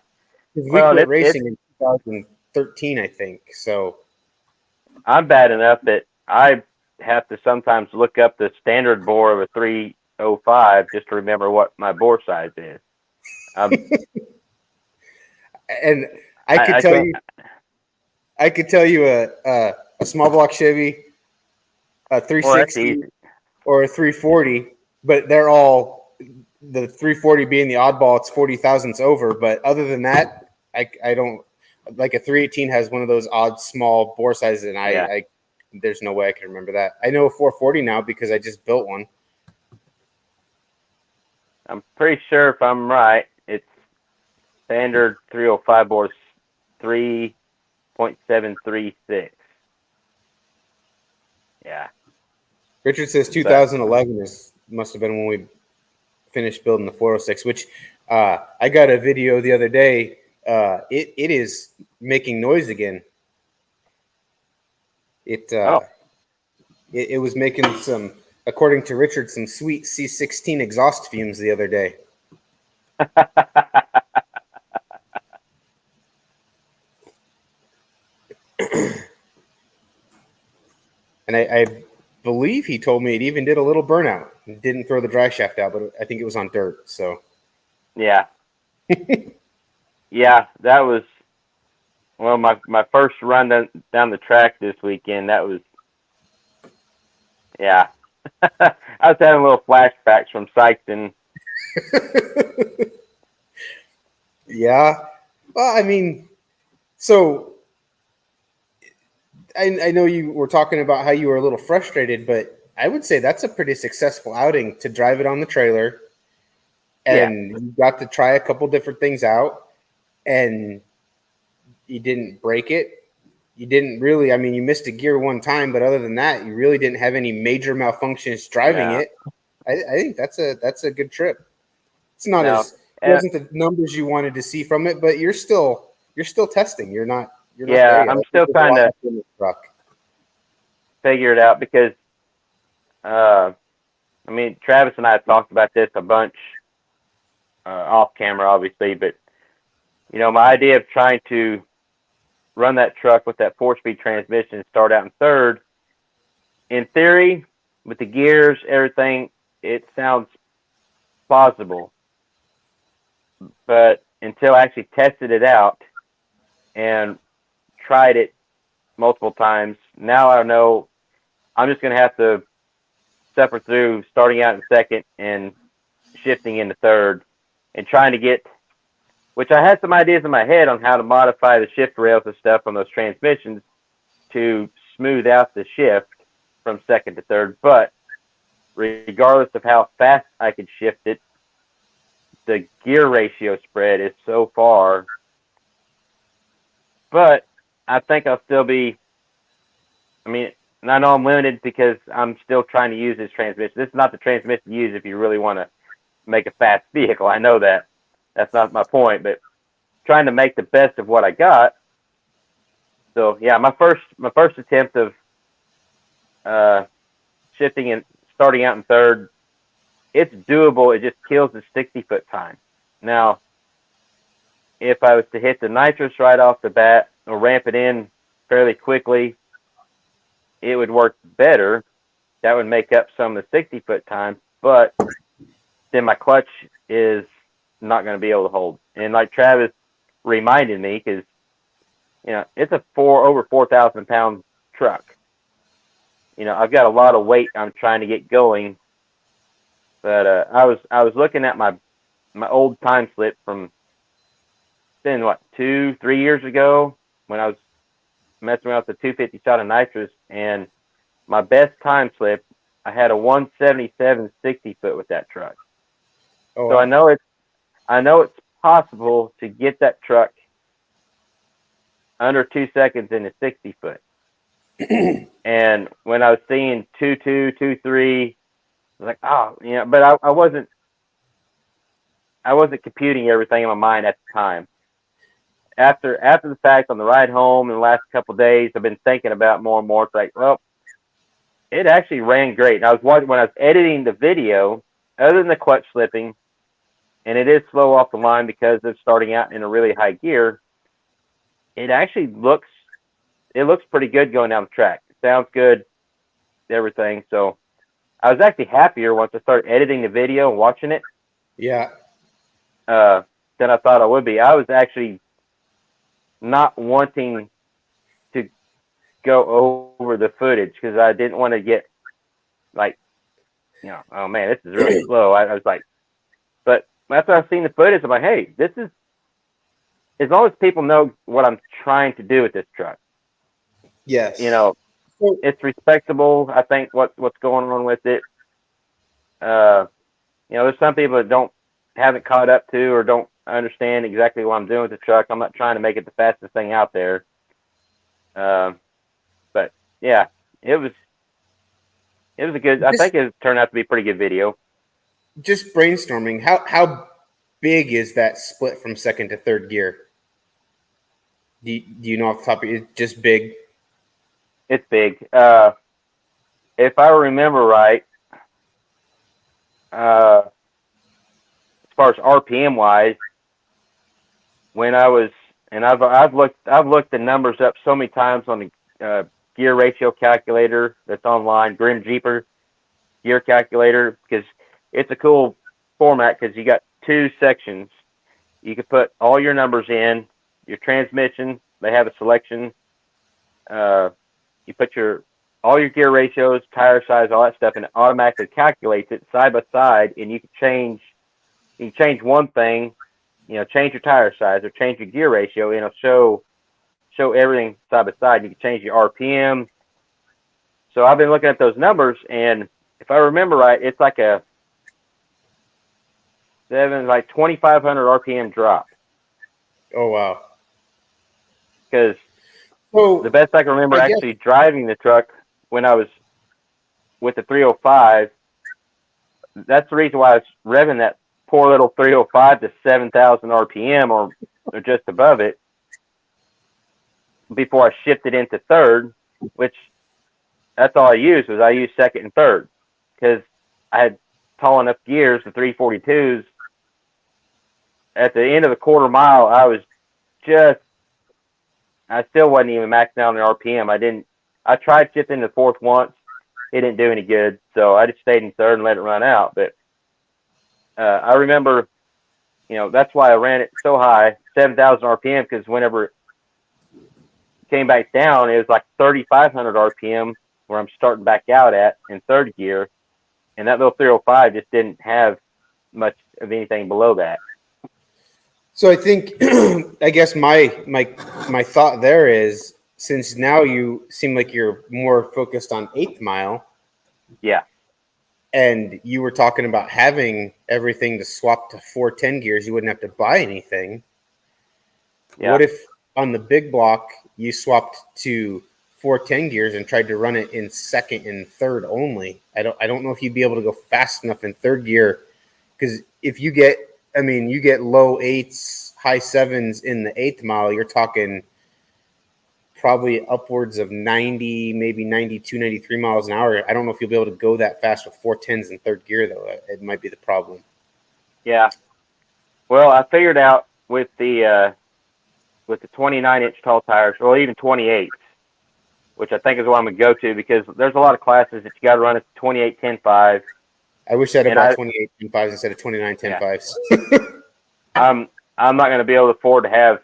We quit racing in 2013, I think. So I'm bad enough that I have to sometimes look up the standard bore of a 305 just to remember what my bore size is. And I could tell you a small block Chevy, a 360 or a 340, but they're all the 340 being the oddball. It's 40 thousandths over, but other than that, I don't like a 318 has one of those odd small bore sizes, and I there's no way I can remember that. I know a 440 now because I just built one. I'm pretty sure if I'm right, it's standard 305 bore 3.736. Yeah. Richard says 2011 must have been when we finished building the 406, which I got a video the other day. It is making noise again. It was making some, according to Richard, some sweet C16 exhaust fumes the other day. And I believe he told me it even did a little burnout. It didn't throw the dry shaft out, but I think it was on dirt. So yeah. Yeah, that was my first run down the track this weekend. That was I was having little flashbacks from Sykeston. Yeah. Well, I mean, so I know you were talking about how you were a little frustrated, but I would say that's a pretty successful outing to drive it on the trailer. And you got to try a couple different things out, and you didn't break it. You didn't really, I mean, you missed a gear one time, but other than that, you really didn't have any major malfunctions driving it. I think that's a good trip. It's not it wasn't the numbers you wanted to see from it, but you're still testing. You're not there yet. I'm still trying to figure it out because I mean, Travis and I have talked about this a bunch off camera, obviously, but my idea of trying to run that truck with that 4-speed transmission and start out in third, in theory, with the gears, everything, it sounds plausible. But until I actually tested it out and tried it multiple times. Now I know I'm just going to have to suffer through starting out in second and shifting into third and trying to get, which I had some ideas in my head on how to modify the shift rails and stuff on those transmissions to smooth out the shift from second to third. But regardless of how fast I could shift it, the gear ratio spread is so far. But I think I'll still be, I mean, and I know I'm limited because I'm still trying to use this transmission. This is not the transmission to use if you really want to make a fast vehicle. I know that. That's not my point, but trying to make the best of what I got. So yeah, my first attempt of shifting and starting out in third, it's doable. It just kills the 60-foot time. Now, if I was to hit the nitrous right off the bat or ramp it in fairly quickly, it would work better. That would make up some of the 60-foot time, but then my clutch is not going to be able to hold. And like Travis reminded me, because it's a over 4,000-pound truck. I've got a lot of weight I'm trying to get going. But I was looking at my old time slip from then 2-3 years ago when I was messing around with the 250 shot of nitrous, and my best time slip, I had a 177 60-foot with that truck. Oh, so wow. I know it's possible to get that truck under 2 seconds in a 60-foot. And when I was seeing 2.2, 2.3, I was like, oh, but I wasn't computing everything in my mind at the time. After the fact, on the ride home in the last couple of days, I've been thinking about more and more. It's like, well, it actually ran great. And when I was editing the video, other than the clutch slipping, and it is slow off the line because of starting out in a really high gear, it actually looks pretty good going down the track. It sounds good, everything. So I was actually happier once I started editing the video and watching it. Yeah. Than I thought I would be. I was actually not wanting to go over the footage because I didn't want to get oh man, this is really slow. I was like, but after I've seen the footage, I'm like, hey, this is, as long as people know what I'm trying to do with this truck. Yes. It's respectable. I think what's going on with it. There's some people that haven't caught up to or don't understand exactly what I'm doing with the truck. I'm not trying to make it the fastest thing out there. But yeah, it was a good, I think it turned out to be a pretty good video. Just brainstorming, how big is that split from second to third gear? Do you know off the top of it? Just big? It's big. If I remember right, as far as RPM wise, when I was, and I've looked the numbers up so many times on the gear ratio calculator that's online, Grim Jeeper gear calculator, because it's a cool format because you got 2 sections. You can put all your numbers in, your transmission, they have a selection. You put all your gear ratios, tire size, all that stuff, and it automatically calculates it side by side, and you can change one thing, change your tire size or change your gear ratio, and it'll show everything side by side. You can change your RPM. So I've been looking at those numbers, and if I remember right, it's like a 2,500 RPM drop. Oh wow! Because the best I can remember actually driving the truck when I was with the 305. That's the reason why I was revving that poor little 305 to 7,000 RPM or just above it before I shifted into third, which that's all I used was I used second and third because I had tall enough gears, the 342s. At the end of the quarter mile, I still wasn't even maxing out on the RPM. I tried shifting to fourth once. It didn't do any good. So I just stayed in third and let it run out. But I remember that's why I ran it so high, 7,000 RPM, because whenever it came back down, it was like 3,500 RPM where I'm starting back out at in third gear. And that little 305 just didn't have much of anything below that. So I think, I guess my thought there is, since now you seem like you're more focused on 8th mile. Yeah. And you were talking about having everything to swap to 410 gears, you wouldn't have to buy anything. Yeah. What if on the big block you swapped to 410 gears and tried to run it in second and third only? I don't know if you'd be able to go fast enough in third gear, because if you get low 8s, high 7s in the 8th mile, you're talking probably upwards of 90, maybe 92, 93 miles an hour. I don't know if you'll be able to go that fast with 410s in third gear, though. It might be the problem. Yeah. Well, I figured out with the 29-inch tall tires, or even 28s, which I think is what I'm going to go to, because there's a lot of classes that you got to run at 28 10.5. I wish I'd have bought 28 10.5s instead of 29 10.5s. Yeah. I'm not going to be able to afford to have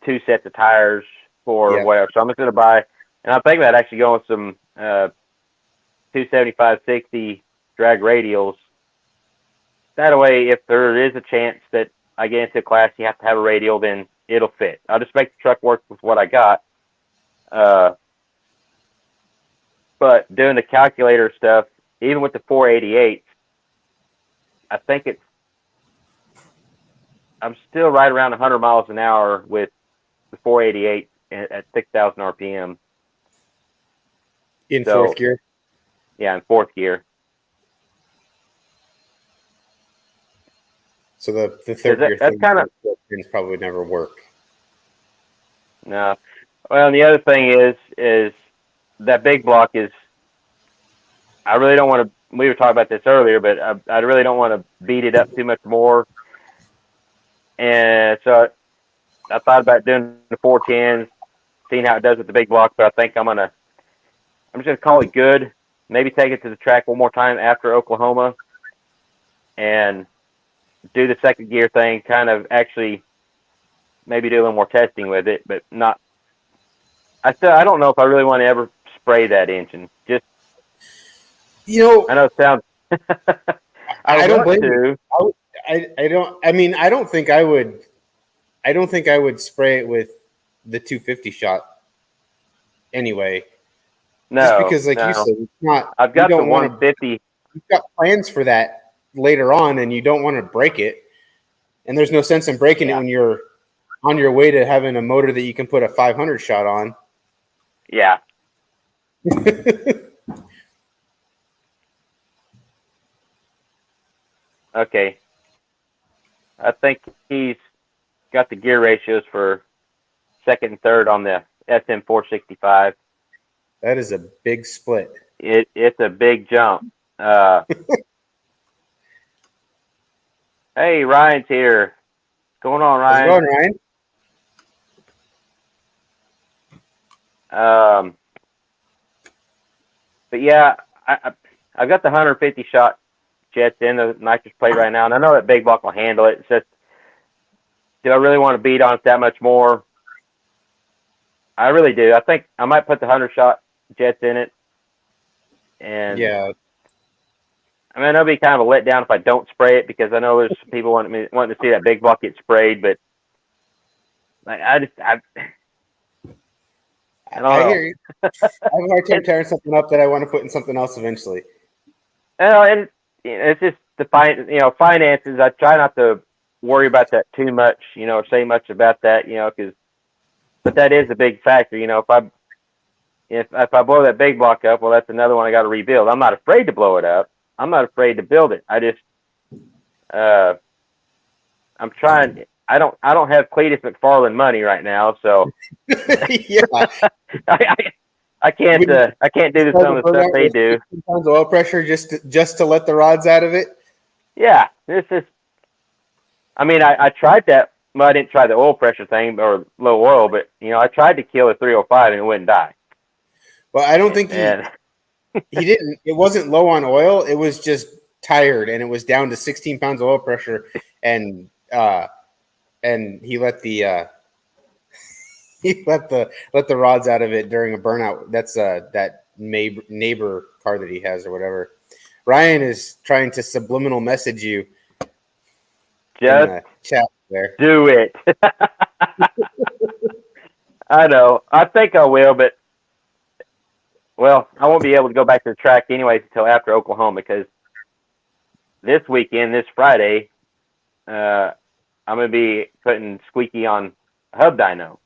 2 sets of tires for whatever. So I'm just going to buy, and I'm thinking about actually going with some 275/60 drag radials. That way, if there is a chance that I get into a class you have to have a radial, then it'll fit. I'll just make the truck work with what I got. But doing the calculator stuff, even with the 488, I think I'm still right around 100 miles an hour with the 488 at 6,000 RPM. In fourth gear? Yeah, in fourth gear. So the third gear thing probably would never work. No. Well, and the other thing is that big block is, I really don't want to, we were talking about this earlier, but I really don't want to beat it up too much more. And so I thought about doing the 410s, seeing how it does with the big block, but I think I'm just going to call it good. Maybe take it to the track one more time after Oklahoma and do the second gear thing, kind of actually maybe do a little more testing with it, but not. I don't know if I really want to ever spray that engine. Just, I know it sounds. I don't blame you. I don't think I would. I don't think I would spray it with the 250 shot. Anyway, no, just because, like you said, it's not. I've got the 150. You've got plans for that later on, and you don't want to break it. And there's no sense in breaking it when you're on your way to having a motor that you can put a 500 shot on. Yeah. Okay. I think he's got the gear ratios for second and third on the SM465. That is a big split. It's a big jump. Hey, Ryan's here. What's going on, Ryan? How's it going, Ryan? But yeah, I've got the 150 shot jets in the nitrous plate right now, and I know that big block will handle it. It's just, do I really want to beat on it that much more? I really do. I think I might put the 100 shot jets in it. And yeah, I mean, it'll be kind of a letdown if I don't spray it, because I know there's people wanting to see that big block get sprayed, but like I don't know. I hear you. I have a hard time tearing something up that I want to put in something else eventually. And it's just the finances. I try not to worry about that too much, or say much about that, but that is a big factor. If I blow that big block up, well, that's another one I got to rebuild. I'm not afraid to blow it up. I'm not afraid to build it. I just, I'm trying. I don't have Cletus McFarland money right now, so yeah, I can't do some of the stuff they do. Sometimes oil pressure just to let the rods out of it. Yeah, this is. I mean, I tried that. Well, I didn't try the oil pressure thing or low oil, but I tried to kill a 305 and it wouldn't die. Well, I don't think he didn't. It wasn't low on oil. It was just tired, and it was down to 16 pounds of oil pressure. And and he let the let the rods out of it during a burnout. That's that neighbor car that he has or whatever. Ryan is trying to subliminal message you in Just the chat there. do it. I know. I think I will, but well, I won't be able to go back to the track anyways until after Oklahoma because this weekend, this Friday, I'm gonna be putting Squeaky on hub dyno.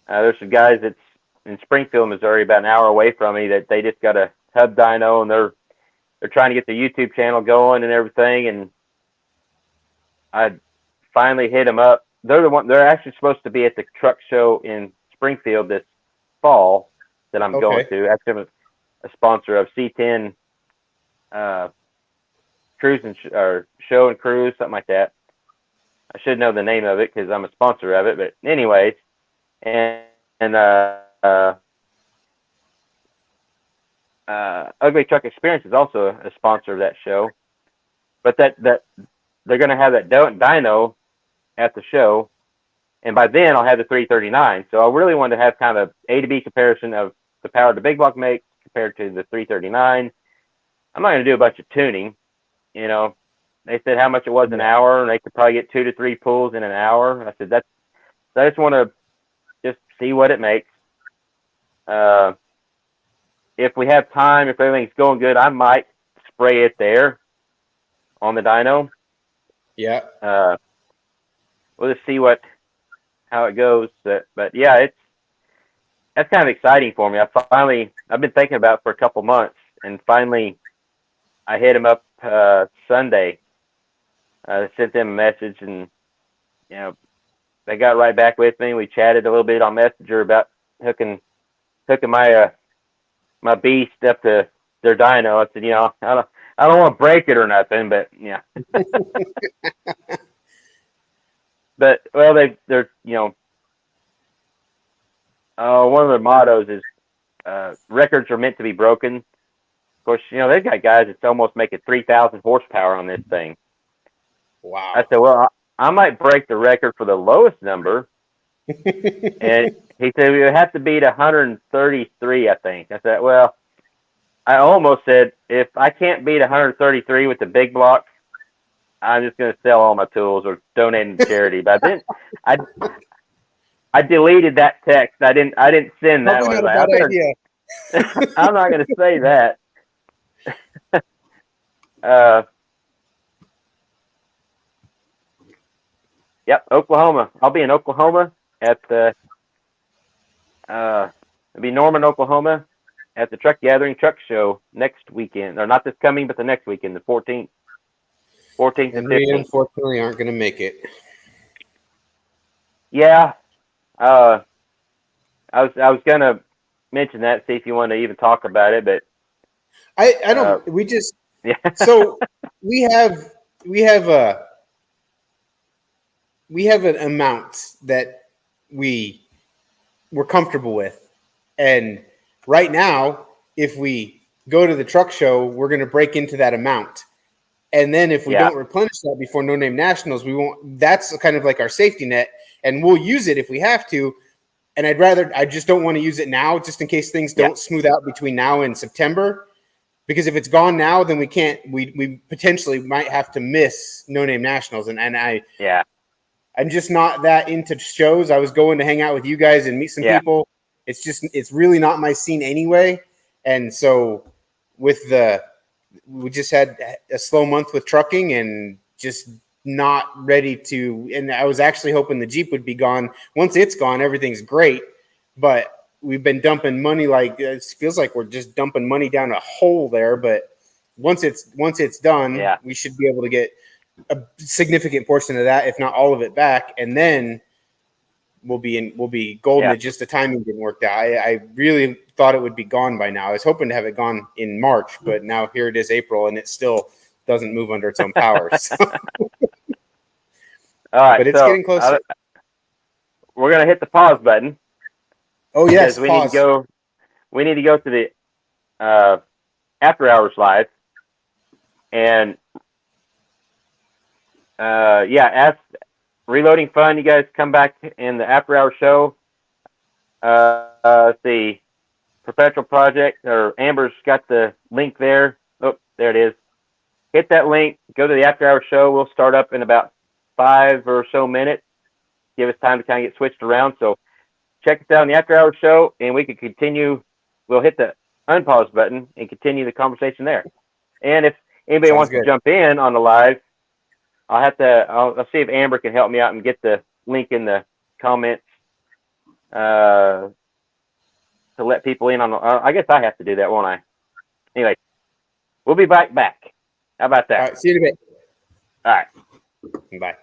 There's some guys that's in Springfield, Missouri, about an hour away from me that they just got a hub dyno and they're trying to get the YouTube channel going and everything. And I finally hit them up. They're actually supposed to be at the truck show in Springfield this fall that I'm going to. Actually, I'm a sponsor of C10 Cruise or Show and Cruise, something like that. I should know the name of it because I'm a sponsor of it. But anyways, and Ugly Truck Experience is also a sponsor of that show. But that they're going to have that dyno at the show, and by then I'll have the 339. So I really wanted to have kind of A to B comparison of the power the big block makes compared to the 339. I'm not going to do a bunch of tuning. You know, they said how much it was an hour, and they could probably get 2 to 3 pulls in an hour. I said I just want to just see what it makes. If we have time, if everything's going good, I might spray it there on the dyno. Yeah. We'll just see how it goes. But yeah, that's kind of exciting for me. I've been thinking about it for a couple months, and finally I hit him up Sunday. I sent them a message, and you know, they got right back with me. We chatted a little bit on Messenger about hooking my beast up to their dyno. I said, you know, I don't want to break it or nothing, but yeah. But well, they're you know, one of their mottos is records are meant to be broken. Of course, you know, they've got guys that's almost making 3,000 horsepower on this thing. Wow. I said, well, I might break the record for the lowest number. And he said, we would have to beat 133, I think. I said, well, I almost said, if I can't beat 133 with the big block, I'm just going to sell all my tools or donate them to charity. But I deleted that text. I didn't send that Probably one. not a bad idea. I'm not going to say that. Yep, Oklahoma. I'll be in Oklahoma at the it'll be Norman, Oklahoma, at the Truck Gathering Truck Show next weekend, or not this coming, but the next weekend, the 14th. 14th and 15th. Unfortunately, aren't going to make it. Yeah, I was going to mention that, see if you want to even talk about it, but I don't. We just yeah. So we have an amount that we're comfortable with, and right now, if we go to the truck show, we're going to break into that amount. And then if we don't replenish that before No Name Nationals, we won't. That's kind of like our safety net, and we'll use it if we have to. And I just don't want to use it now, just in case things don't smooth out between now and September. Because if it's gone now, then we can't. We potentially might have to miss No Name Nationals, and I'm just not that into shows. I was going to hang out with you guys and meet some people. It's really not my scene anyway, and so we just had a slow month with trucking and just not ready to. And I was actually hoping the Jeep would be gone. Once it's gone, everything's great. But we've been dumping money it feels like we're just dumping money down a hole there. But once it's done, we should be able to get a significant portion of that, if not all of it, back, and then we'll be golden. Just the timing didn't work out. I really thought it would be gone by now. I was hoping to have it gone in March, but now here it is April, and it still doesn't move under its own power. So. All right, but it's getting closer. We're gonna hit the pause button. Oh yes, we need to go. We need to go to the after hours live, and Ask Reloading Fun. You guys come back in the after hour show. Let's see. Perpetual Project, or Amber's got the link there. Oh, there it is. Hit that link. Go to the after hour show. We'll start up in about 5 or so minutes. Give us time to kind of get switched around. So check us out on the after hour show, and we can continue. We'll hit the unpause button and continue the conversation there. And if anybody wants to jump in on the live, I'll see if Amber can help me out and get the link in the comments to let people in on. I guess I have to do that, won't I? Anyway, we'll be back. How about that? All right. See you in a bit. All right. Bye.